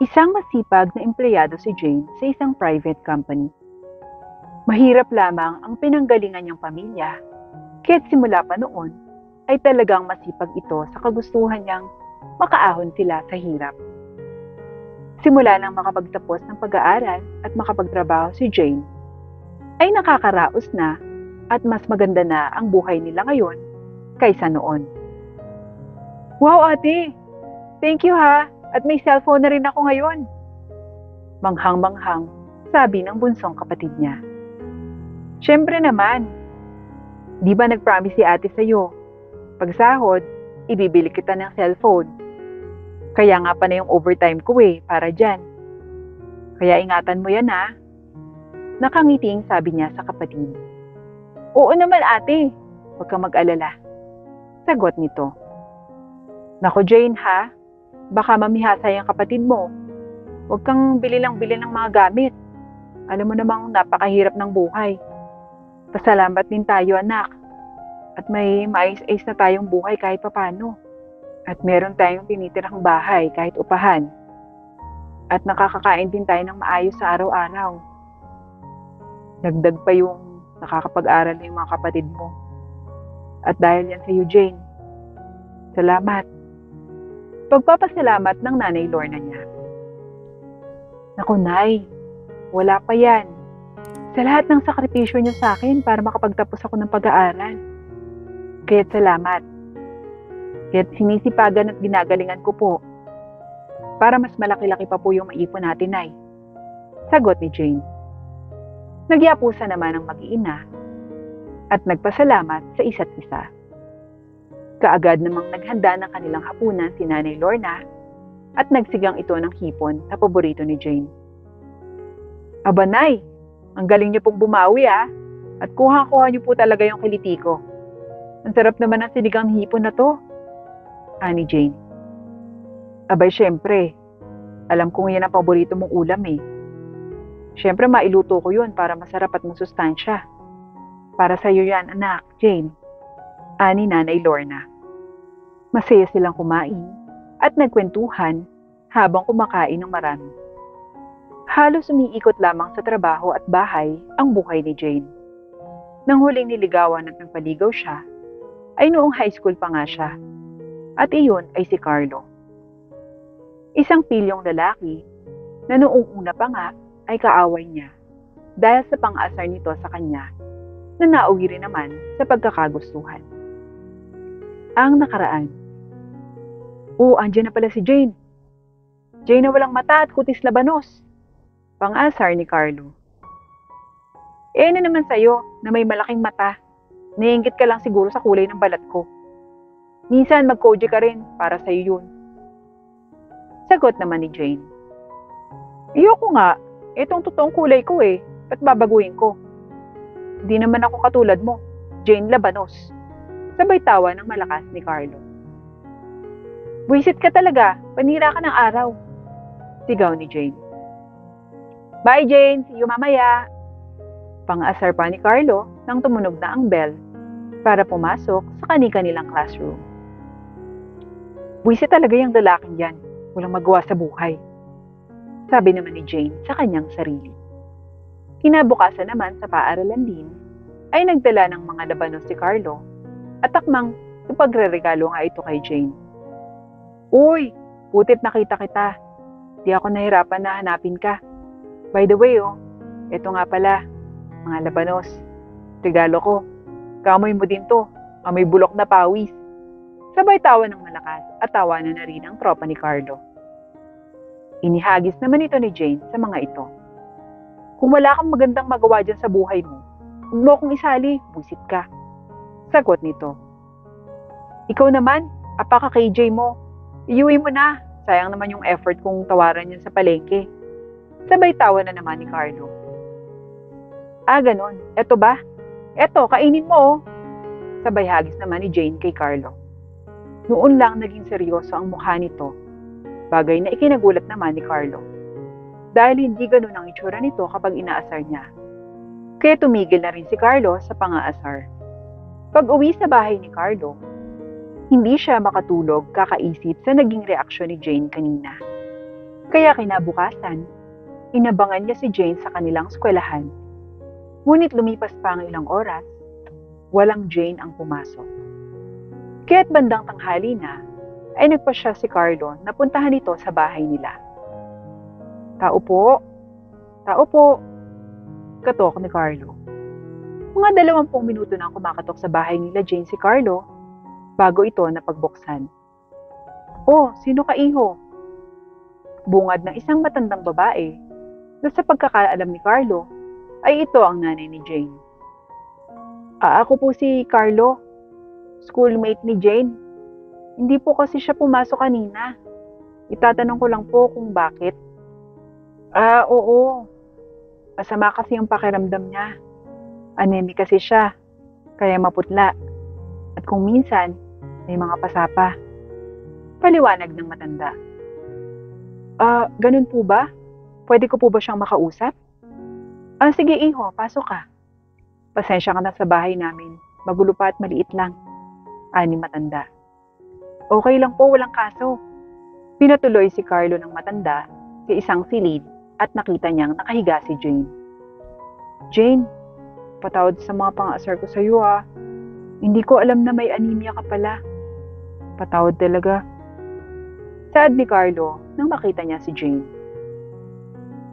Isang masipag na empleyado si Jane sa isang private company. Mahirap lamang ang pinanggalingan niyang pamilya, kaya't simula pa noon ay talagang masipag ito sa kagustuhan niyang makaahon sila sa hirap. Simula nang makapagtapos ng pag-aaral at makapagtrabaho si Jane, ay nakakaraos na at mas maganda na ang buhay nila ngayon kaysa noon. Wow ate! Thank you ha! At may cellphone na rin ako ngayon. Manghang-manghang, sabi ng bunsong kapatid niya. Siyempre naman, di ba nag-promise si ate sa'yo? Pag sahod, ibibili kita ng cellphone. Kaya nga pa na yung overtime ko para dyan. Kaya ingatan mo yan ha. Nakangiting sabi niya sa kapatid. Oo naman ate, huwag kang mag-alala. Sagot nito. Naku Jane ha, baka mamihasa yung kapatid mo. Huwag kang bili ng mga gamit. Alam mo namang napakahirap ng buhay. Pasalamat din tayo anak. At may mais-ais na tayong buhay kahit papano. At meron tayong tinitirang bahay kahit upahan. At nakakakain din tayo ng maayos sa araw-araw. Dagdag pa yung nakakapag-aral na yung mga kapatid mo. At dahil yan sa iyo Jane. Salamat. Pagpapasalamat ng nanay Lorna niya. Naku nay, wala pa yan. Sa lahat ng sakripisyo niyo sa akin para makapagtapos ako ng pag-aaral. Kaya't salamat. Kaya't sinisipagan at ginagalingan ko po. Para mas malaki-laki pa po yung maipon natin nay. Sagot ni Jane. Nagyapusan naman ang mag-iina at nagpasalamat sa isa't isa. Kaagad namang naghanda ng kanilang hapunan si Nanay Lorna at nagsigang ito ng hipon na paborito ni Jane. Aba Nay, ang galing niyo pong bumawi at kuha-kuha niyo po talaga yung kiliti ko. Ang sarap naman ng sinigang hipon na to, ani Jane. Abay syempre, alam kong yan ang paborito mong ulam Syempre mailuto ko yun para masarap at masustansya. Para sa iyo yan anak, Jane, ani Nanay Lorna. Masaya silang kumain at nagkwentuhan habang kumakain ng marami. Halos umiikot lamang sa trabaho at bahay ang buhay ni Jane. Nang huling niligawan at nagpaligaw siya, ay noong high school pa nga siya. At iyon ay si Carlo. Isang pilyong lalaki na noong una pa nga ay kaaway niya dahil sa pang-asar nito sa kanya na nauwi rin naman sa pagkakagustuhan. Ang nakaraan. Andyan na pala si Jane. Jane na walang mata at kutis labanos. Pang-asar ni Carlo. Ano naman sa'yo na may malaking mata? Naiinggit ka lang siguro sa kulay ng balat ko. Minsan mag-koji ka rin para sa'yo yun. Sagot naman ni Jane. Iyoko nga, itong totoong kulay ko ba't babaguhin ko? Hindi naman ako katulad mo, Jane Labanos. Sabay tawa ng malakas ni Carlo. Buisit ka talaga, panira ka ng araw. Sigaw ni Jane. Bye Jane, see you mamaya. Pang-asar pa ni Carlo nang tumunog na ang bell para pumasok sa kani-kanilang classroom. Buisit talaga yung lalaking yan, walang magawa sa buhay. Sabi naman ni Jane sa kanyang sarili. Kinabukasan naman sa paaralan din, ay nagdala ng mga labanos si Carlo at takmang ipagre-regalo nga ito kay Jane. Uy, butit nakita kita. Di ako nahirapan na hanapin ka. By the way, ito nga pala, mga labanos. Regalo ko. Kamoy mo din to. Amoy bulok na pawis. Sabay tawa ng malakas at tawanan na rin ang tropa ni Carlo. Inihagis naman ito ni Jane sa mga ito. Kung wala kang magandang magawa dyan sa buhay mo, huwag mo akong isali, buisit ka. Sagot nito. Ikaw naman, apaka KJ mo. Iuwi mo na. Sayang naman yung effort kong tawaran yan sa palengke. Sabay tawa na naman ni Carlo. Ganon. Eto ba? Eto, kainin mo Sabay hagis naman ni Jane kay Carlo. Noon lang naging seryoso ang mukha nito. Bagay na ikinagulat naman ni Carlo. Dahil hindi ganun ang itsura nito kapag inaasar niya. Kaya tumigil na rin si Carlo sa pang-aasar. Pag uwi sa bahay ni Carlo, hindi siya makatulog kakaisip sa naging reaksyon ni Jane kanina. Kaya kinabukasan, inabangan niya si Jane sa kanilang eskwelahan. Ngunit lumipas pa ang ilang oras, walang Jane ang pumasok. Kaya't bandang tanghali na, ay nagpasya si Carlo na puntahan ito sa bahay nila. Tao po, tao po, katok ni Carlo. Mga 20 minuto nang kumakatok sa bahay nila Jane si Carlo, bago ito napagbuksan. Oh, sino ka iho? Bungad ng isang matandang babae na sa pagkakaalam ni Carlo ay ito ang nanay ni Jane. Ako po si Carlo, schoolmate ni Jane. Hindi po kasi siya pumasok kanina. Itatanong ko lang po kung bakit. Oo. Masama kasi yung pakiramdam niya. Anemic kasi siya, kaya maputla. At kung minsan, may mga pasapa. Paliwanag ng matanda. Ganun po ba? Pwede ko po ba siyang makausap? Sige iho, pasok ka. Pasensya ka na sa bahay namin. Magulo pa at maliit lang. Ani matanda. Okay lang po, walang kaso. Pinatuloy si Carlo ng matanda sa isang silid at nakita niyang nakahiga si Jane. Jane, patawad sa mga pang-asar ko sa iyo ha. Hindi ko alam na may anemia ka pala. Patawad talaga. Saad ni Carlo nang makita niya si Jane.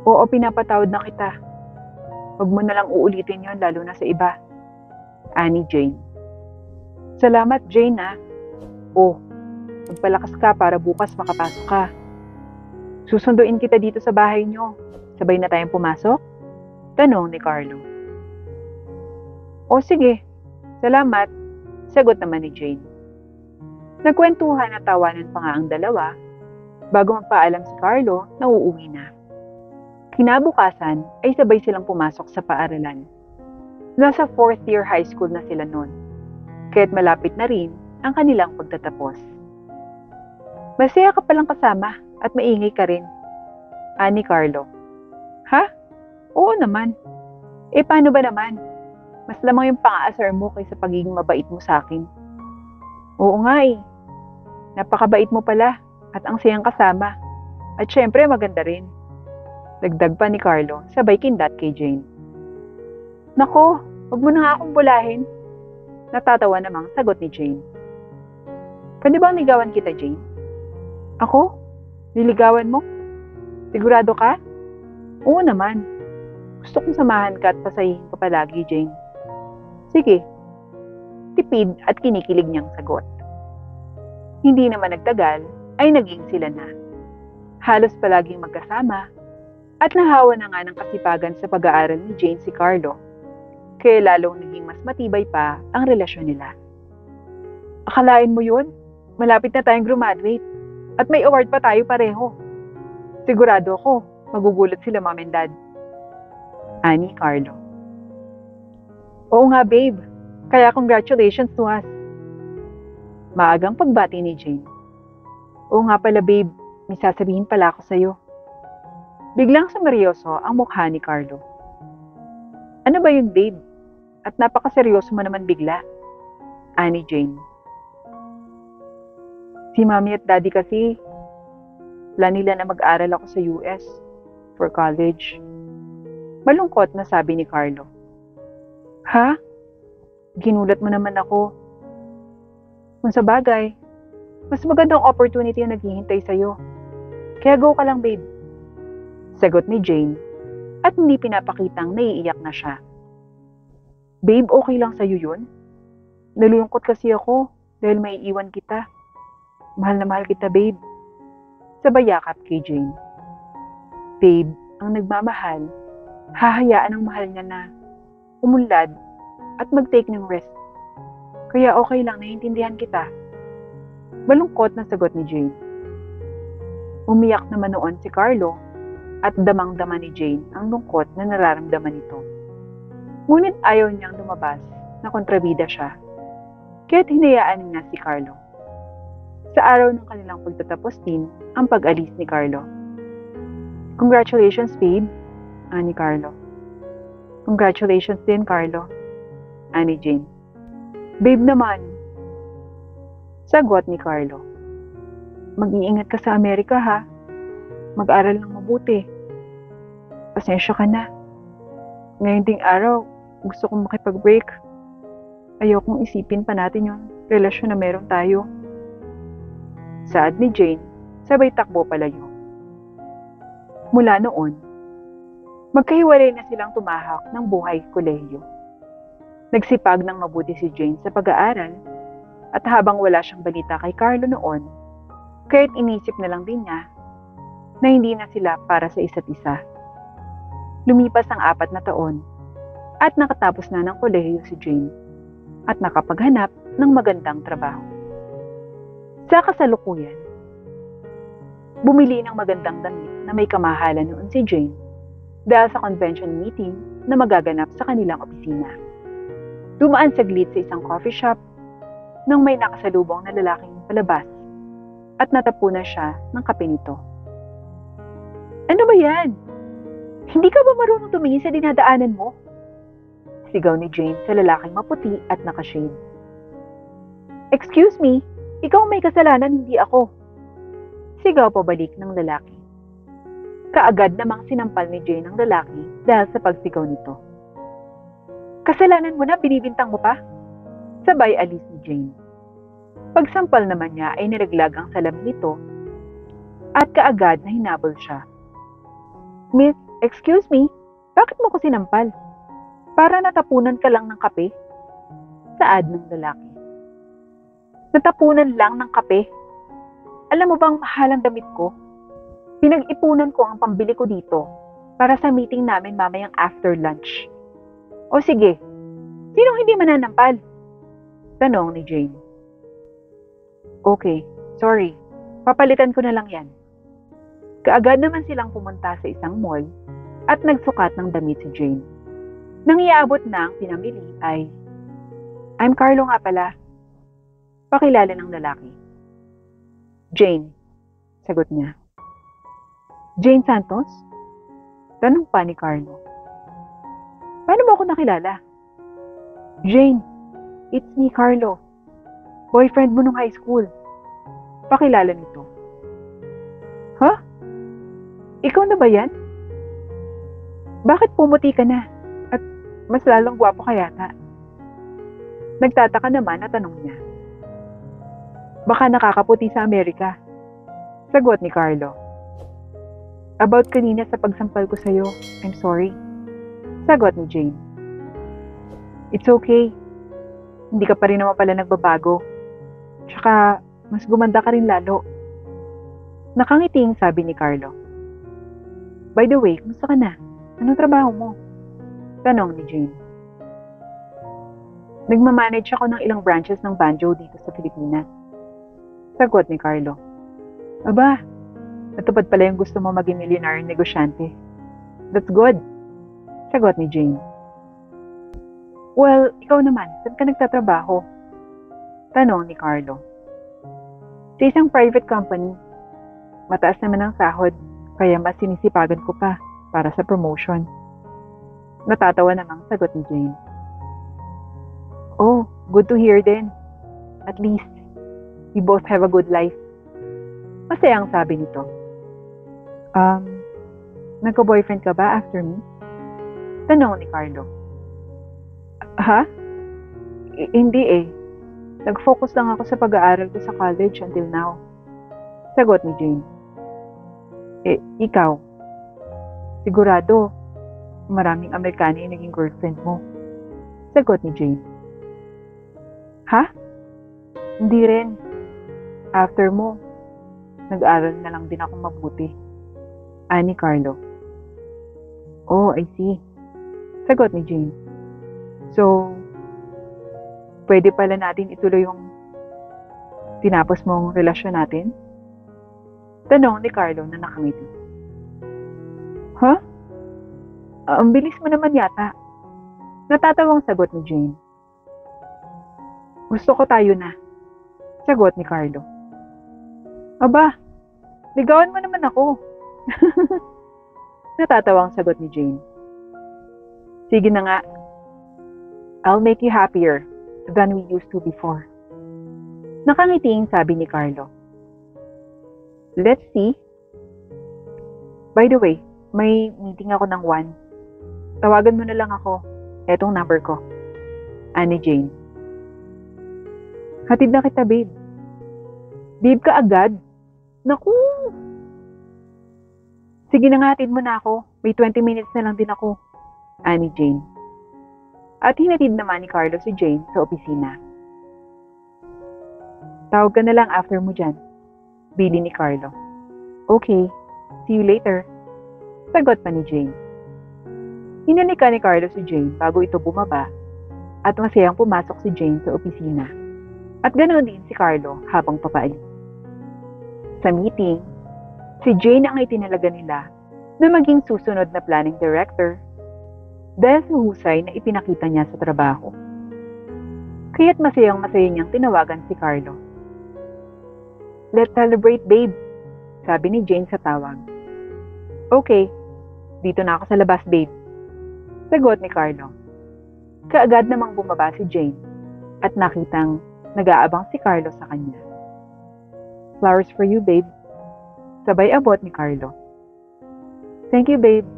Oo, pinapatawad na kita. Huwag mo na lang uulitin yon lalo na sa iba. Ani Jane. Salamat Jane ha. Magpalakas ka para bukas makapasok ka. Susunduin kita dito sa bahay niyo. Sabay na tayong pumasok? Tanong ni Carlo. Sige. Salamat. Sagot naman ni Jane. Nagkwentuhan at tawanan pa nga ang dalawa bago magpaalam si Carlo na uuwi na. Kinabukasan ay sabay silang pumasok sa paaralan. Nasa 4th year high school na sila noon, kaya't malapit na rin ang kanilang pagtatapos. Masaya ka palang kasama at maingay ka rin, ani Carlo. Ha? Oo naman. Paano ba naman? Mas lamang yung pang-aasar mo kaysa pagiging mabait mo sa akin. Oo nga Napakabait mo pala at ang sayang kasama. At syempre maganda rin. Dagdag pa ni Carlo, sabay kindat kay Jane. Nako, wag mo na nga akong bulahin. Natatawa namang sagot ni Jane. Pwede bang ligawan kita, Jane? Ako? Niligawan mo? Sigurado ka? Oo naman. Gusto kong samahan ka at pasayihin ko palagi, Jane. Sige. Tipid at kinikilig niyang sagot. Hindi naman nagtagal ay naging sila na. Halos palaging magkasama at nahawa na nga ng kasipagan sa pag-aaral ni Jane si Carlo, kaya lalong naging mas matibay pa ang relasyon nila. Akalain mo yun? Malapit na tayong graduate at may award pa tayo pareho. Sigurado ako, magugulat sila mom and dad. Ani Carlo. Oo nga babe, kaya congratulations to us. Maagang pagbati ni Jane. Oo nga pala babe, may sasabihin pala ako sa'yo. Biglang sumeryoso ang mukha ni Carlo. Ano ba yun babe? At napakaseryoso mo naman bigla. Ani Jane. Si mommy at daddy kasi, plan nila na mag-aral ako sa US for college. Malungkot na sabi ni Carlo. Ha? Ginulat mo naman ako. Kung sa bagay, mas magandang opportunity ang naghihintay sa'yo. Kaya go ka lang babe. Sagot ni Jane at hindi pinapakitang naiiyak na siya. Babe, okay lang sa'yo yun? Nalulungkot kasi ako dahil may iwan kita. Mahal na mahal kita, babe. Sabay yakap kay Jane. Babe, ang nagmamahal, hahayaan ang mahal niya na umunlad at mag-take ng rest. Kaya okay lang, naiintindihan kita. Malungkot na sagot ni Jane. Umiyak naman noon si Carlo at damang-dama ni Jane ang lungkot na nararamdaman nito. Ngunit ayaw niyang lumabas na kontrabida siya, kaya't hinayaan niya si Carlo. Sa araw ng kanilang pagtatapos din ang pag-alis ni Carlo. Congratulations, babe, ani Carlo. Congratulations din, Carlo, ani Jane. Babe naman, sagot ni Carlo. Mag-iingat ka sa Amerika ha. mag-aral ng mabuti. Pasensya ka na. Ngayon ding araw, gusto kong makipag-break. Ayokong isipin pa natin yung relasyon na meron tayo. Saad ni Jane, sabay takbo palayo. Mula noon, magkahiwalay na silang tumahak ng buhay kolehiyo. Nagsipag ng mabuti si Jane sa pag-aaral at habang wala siyang balita kay Carlo noon, kaya't inisip na lang din niya na hindi na sila para sa isa't isa. Lumipas ang 4 na taon at nakatapos na ng kolehiyo si Jane at nakapaghanap ng magandang trabaho. Sa kasalukuyan, bumili ng magandang damit na may kamahalan noon si Jane dahil sa convention meeting na magaganap sa kanilang opisina. Dumaan saglit sa isang coffee shop nang may nakasalubong na lalaking palabas at natapunan siya ng kape nito. Ano ba yan? Hindi ka ba marunong tumingin sa dinadaanan mo? Sigaw ni Jane sa lalaking maputi at nakashade. Excuse me, ikaw may kasalanan, hindi ako. Sigaw pabalik ng lalaki. Kaagad namang sinampal ni Jane ang lalaki dahil sa pagsigaw nito. Kasalanan mo na, binibintang mo pa? Sabay alis ni Jane. Pagsampal naman niya ay nilaglag ang salamin nito at kaagad na hinabol siya. Miss, excuse me, bakit mo ko sinampal? Para natapunan ka lang ng kape? Saad ng lalaki. Natapunan lang ng kape? Alam mo bang mahal ang damit ko? Pinag-ipunan ko ang pambili ko dito para sa meeting namin mamayang after lunch. O sige, sinong hindi mananampal? Tanong ni Jane. Okay, sorry. Papalitan ko na lang yan. Kaagad naman silang pumunta sa isang mall at nagsukat ng damit si Jane. Nang iabot na ang pinamili ay, I'm Carlo nga pala. Pakilala ng lalaki. Jane, sagot niya. Jane Santos? Tanong pa ni Carlo. Paano mo ako nakilala? Jane, it's me, Carlo. Boyfriend mo nung high school. Pakilala nito. Huh? Ikaw na ba yan? Bakit pumuti ka na? At mas lalong gwapo ka yata. Nagtataka naman na tanong niya. Baka nakakaputi sa Amerika. Sagot ni Carlo. About kanina sa pagsampal ko sa'yo, I'm sorry. Sagot ni Jane. It's okay. Hindi ka pa rin naman pala nagbabago. Tsaka, mas gumanda ka rin lalo. Nakangiting sabi ni Carlo. By the way, kumusta ka na? Anong trabaho mo? Tanong ni Jane. Nagmamanage ako ng ilang branches ng banjo dito sa Pilipinas. Sagot ni Carlo. Aba, natupad pala yung gusto mo maging milyonaryo negosyante. That's good. Sagot ni Jane. Well, ikaw naman, saan ka nagtatrabaho? Tanong ni Carlo. Sa isang private company. Mataas naman ang sahod, kaya mas sinisipagan ko pa para sa promotion. Natatawa namang sagot ni Jane. Oh, good to hear din. At least, we both have a good life. Masaya ang sabi nito. Nagka-boyfriend ka ba after me? Tanong ni Carlo. Ha? Hindi eh. Nag-focus lang ako sa pag-aaral ko sa college until now. Sagot ni Jane. Ikaw? Sigurado, maraming Amerikano yung naging girlfriend mo. Sagot ni Jane. Ha? Hindi rin. After mo, nag-aaral na lang din ako mabuti. Ani Carlo. Oh, I see. Sagot ni Jane. So, pwede pala natin ituloy yung tinapos mong relasyon natin? Tanong ni Carlo na nakangiti. Huh? Ang bilis mo naman yata. Natatawang sagot ni Jane. Gusto ko tayo na. Sagot ni Carlo. Aba, ligawan mo naman ako. Natatawang sagot ni Jane. Sige na nga. I'll make you happier than we used to before. Nakangiting sabi ni Carlo. Let's see. By the way, may meeting ako ng 1. Tawagan mo na lang ako. Etong number ko. Ani Jane. Hatid na kita, babe. Babe ka agad? Naku! Sige na nga, hatid mo na ako. May 20 minutes na lang din ako. Ani Jane. At hinatid naman ni Carlo si Jane sa opisina. Tawag ka na lang after mo dyan. Bili ni Carlo. Okay, see you later. Sagot pa ni Jane. Hinalika ni Carlo si Jane bago ito bumaba at masayang pumasok si Jane sa opisina. At ganoon din si Carlo habang papaalis. Sa meeting, si Jane ang itinalaga nila na maging susunod na planning director dahil sa husay na ipinakita niya sa trabaho. Kaya't masayang niyang tinawagan si Carlo. Let's celebrate, babe, sabi ni Jane sa tawag. Okay, dito na ako sa labas, babe. Sagot ni Carlo. Kaagad namang bumaba si Jane at nakitang nag-aabang si Carlo sa kanya. Flowers for you, babe. Sabay abot ni Carlo. Thank you, babe.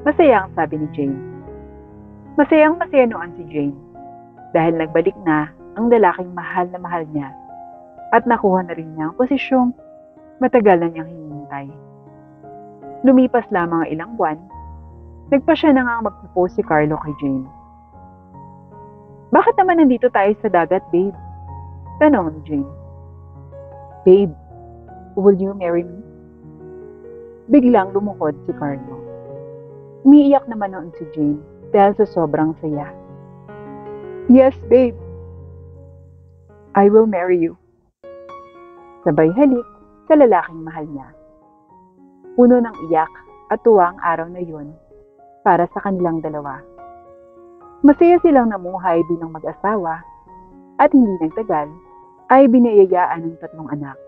Masaya ang sabi ni Jane. Masayang masaya noon si Jane dahil nagbalik na ang lalaking mahal na mahal niya at nakuha na rin niya ang posisyong matagal na niyang hinihintay. Lumipas lamang ang ilang buwan, nagpa siya na nga mag-propose si Carlo kay Jane. Bakit naman nandito tayo sa dagat, babe? Tanong ni Jane. Babe, will you marry me? Biglang lumukod si Carlo. Umiiyak naman noon si Jane dahil sa sobrang saya. Yes, babe. I will marry you. Sabay halik sa lalaking mahal niya. Puno ng iyak at tuwa ang araw na yun para sa kanilang dalawa. Masaya silang namuhay bilang mag-asawa at hindi nagtagal ay biniyayaan ng 3 anak.